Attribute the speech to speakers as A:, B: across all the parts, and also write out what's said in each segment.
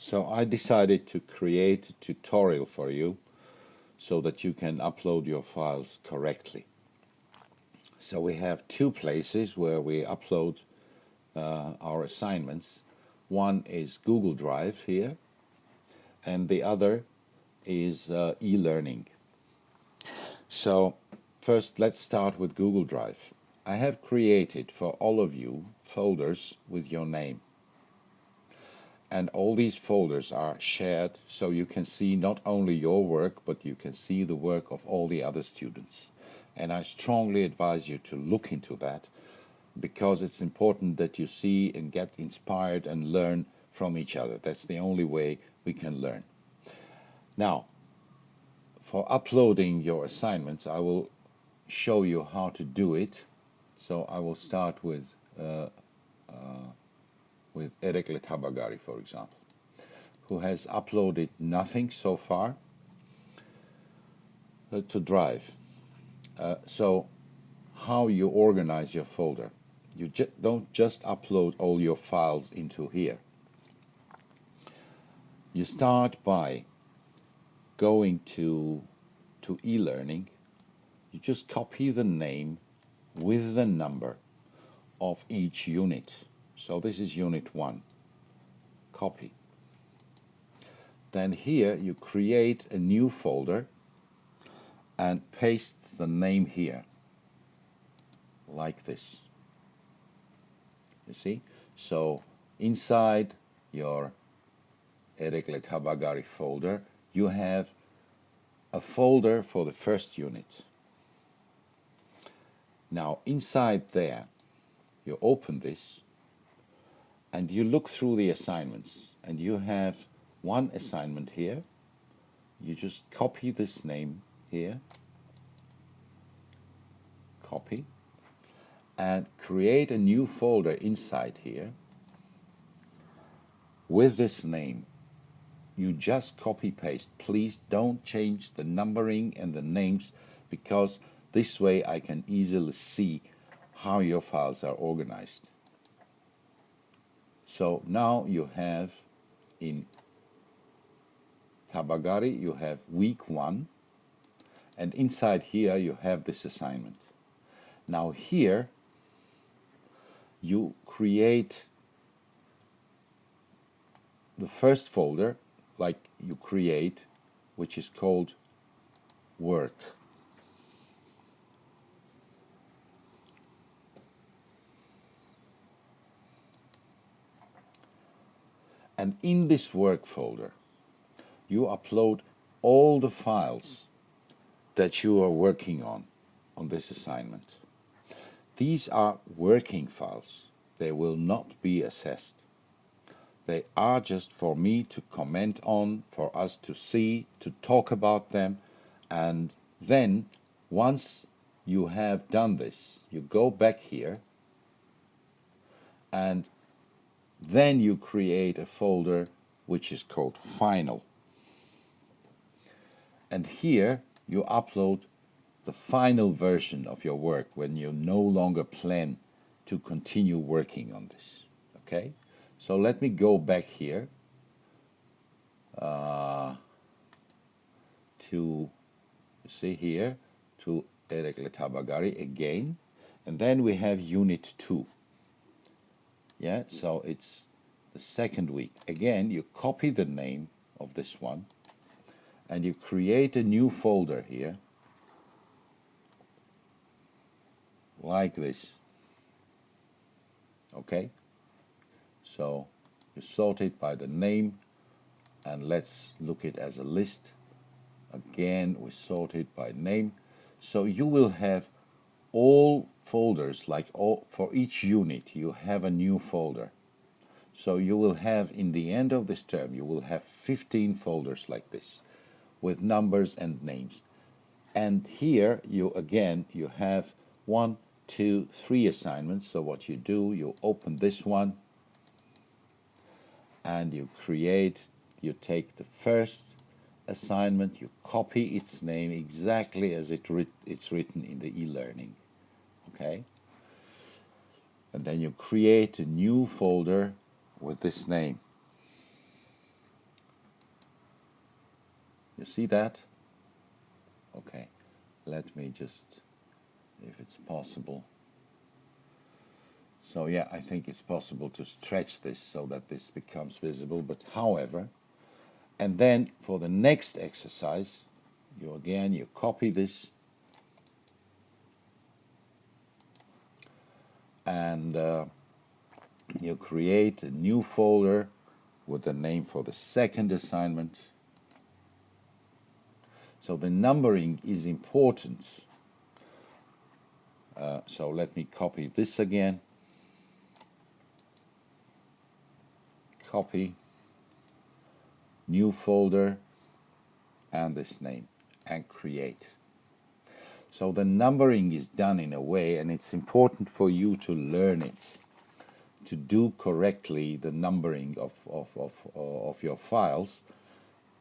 A: So I decided to create a tutorial for you so that you can upload your files correctly. So we have two places where we upload our assignments. One is Google Drive here, and the other is e-learning. So first let's start with Google Drive. I have created for all of you folders with your name. And all these folders are shared so you can see not only your work, but you can see the work of all the other students. And I strongly advise you to look into that because it's important that you see and get inspired and learn from each other. That's the only way we can learn. Now, for uploading your assignments, I will show you how to do it. So I will start with Erekle Tabagari, for example, who has uploaded nothing so far to Drive. So how you organize your folder. You don't just upload all your files into here. You start by going to e-learning. You just copy the name with the number of each unit. So this is unit 1. Copy. Then here you create a new folder and paste the name here, like this. You see? So inside your Erekle Tabagari folder, you have a folder for the first unit. Now inside there, you open this and you look through the assignments, and you have one assignment here. You just copy this name here, copy, and create a new folder inside here with this name. You just copy paste. Please don't change the numbering and the names, because this way I can easily see how your files are organized. So now you have in Tabagari, you have week 1, and inside here you have this assignment. Now here you create the first folder, like you create, which is called work. And in this work folder, you upload all the files that you are working on this assignment. These are working files. They will not be assessed. They are just for me to comment on, for us to see, to talk about them, and then once you have done this, you go back here and then you create a folder which is called Final. And here you upload the final version of your work when you no longer plan to continue working on this. Okay? So let me go back here to, you see here, to Erekle Tabagari again. And then we have unit 2. Yeah, so it's the second week. Again, you copy the name of this one and you create a new folder here, like this. Okay? So you sort it by the name, and let's look it as a list. Again, we sort it by name. So you will have all folders, like all, for each unit you have a new folder. So you will have, in the end of this term, you will have 15 folders like this with numbers and names. And here you again you have 1, 2, 3 assignments. So what you do, you open this one and you you take the first assignment, you copy its name exactly as it's written in the e-learning. Okay? And then you create a new folder with this name. You see that? Okay, let me just, if it's possible. So yeah, I think it's possible to stretch this so that this becomes visible, but however, and then for the next exercise, you copy this and you create a new folder with the name for the second assignment. So the numbering is important. So let me copy this again. Copy, new folder, and this name, and create. So the numbering is done in a way, and it's important for you to learn it, to do correctly the numbering of your files.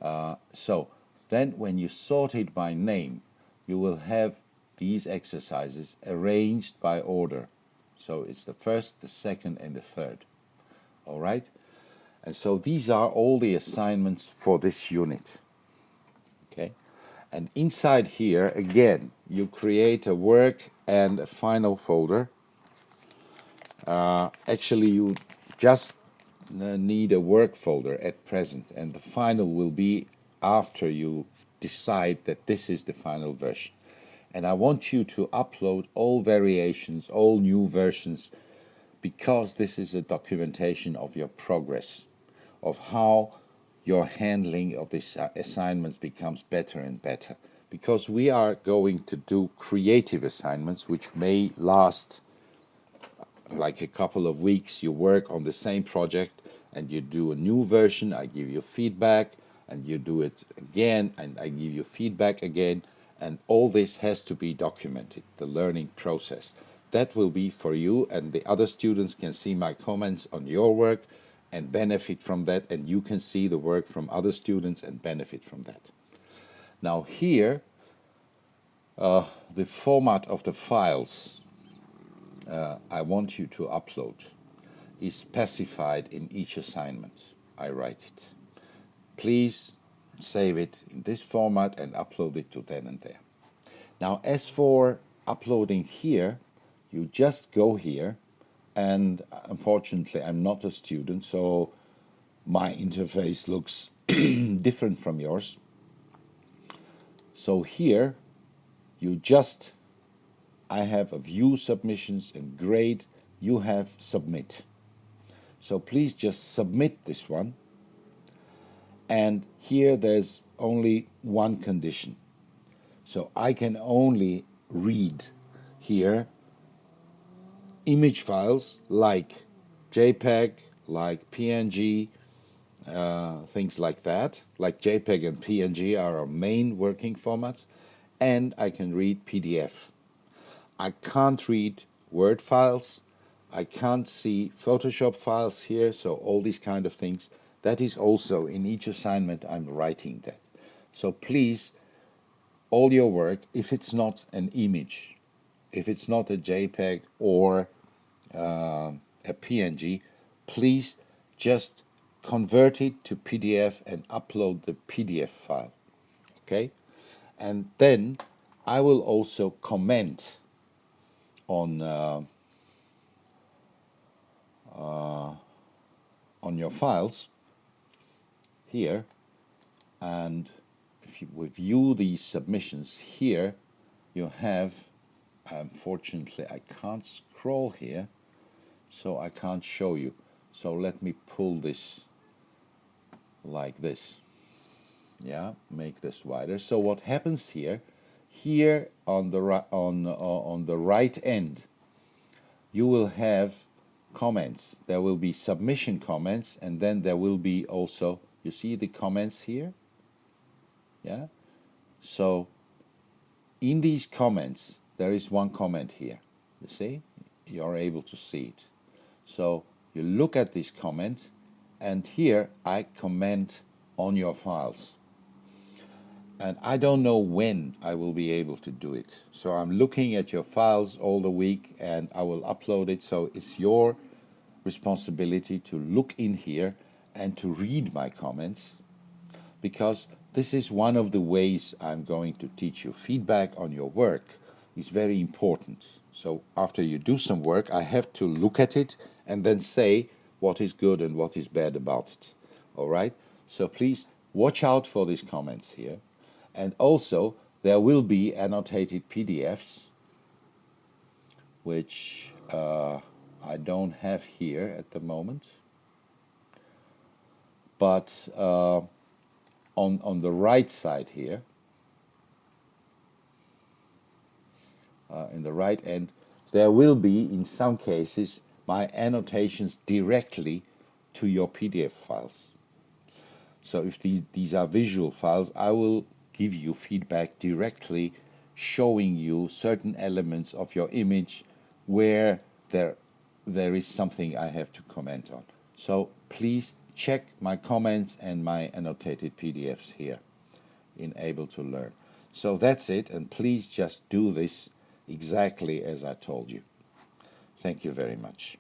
A: So then when you sort it by name, you will have these exercises arranged by order. So it's the first, the second, and the third. All right? And so these are all the assignments for this unit. Okay? And inside here, again, you create a work and a final folder. Actually, you just need a work folder at present, and the final will be after you decide that this is the final version. And I want you to upload all variations, all new versions, because this is a documentation of your progress, of how your handling of these assignments becomes better and better. Because we are going to do creative assignments which may last like a couple of weeks. You work on the same project and you do a new version, I give you feedback, and you do it again and I give you feedback again, and all this has to be documented, the learning process. That will be for you, and the other students can see my comments on your work and benefit from that, and you can see the work from other students and benefit from that. Now here, the format of the files I want you to upload is specified in each assignment. I write it. Please save it in this format and upload it to then and there. Now, as for uploading here, you just go here, and unfortunately I'm not a student, so my interface looks different from yours. So here you just, I have a view submissions and grade, you have submit. So please just submit this one, and here there's only one condition. So I can only read here image files like JPEG, like PNG, things like that. Like JPEG and PNG are our main working formats, and I can read PDF. I can't read Word files, I can't see Photoshop files here, so all these kind of things. That is also in each assignment I'm writing that. So please, all your work, if it's not an image, if it's not a JPEG or a PNG, please just convert it to PDF and upload the PDF file. Okay? And then I will also comment on your files here, and if you review these submissions here, you have, unfortunately I can't scroll here, so I can't show you. So let me pull this like this. Yeah, make this wider. So what happens here? Here on the right end, you will have comments. There will be submission comments, and then there will be also, you see the comments here? Yeah. So in these comments, there is one comment here. You see? You're able to see it. So you look at this comment, and here I comment on your files. And I don't know when I will be able to do it. So I'm looking at your files all the week, and I will upload it. So it's your responsibility to look in here and to read my comments, because This is one of the ways I'm going to teach you. Feedback on your work is very important. So after you do some work, I have to look at it and then say what is good and what is bad about it. All right? So please watch out for these comments here. And also, there will be annotated PDFs, which I don't have here at the moment. But on the right side here, in the right end, there will be, in some cases, my annotations directly to your PDF files. So if these are visual files, I will give you feedback directly, showing you certain elements of your image where there is something I have to comment on. So please check my comments and my annotated PDFs here in Able to Learn. So that's it, and please just do this exactly as I told you. Thank you very much.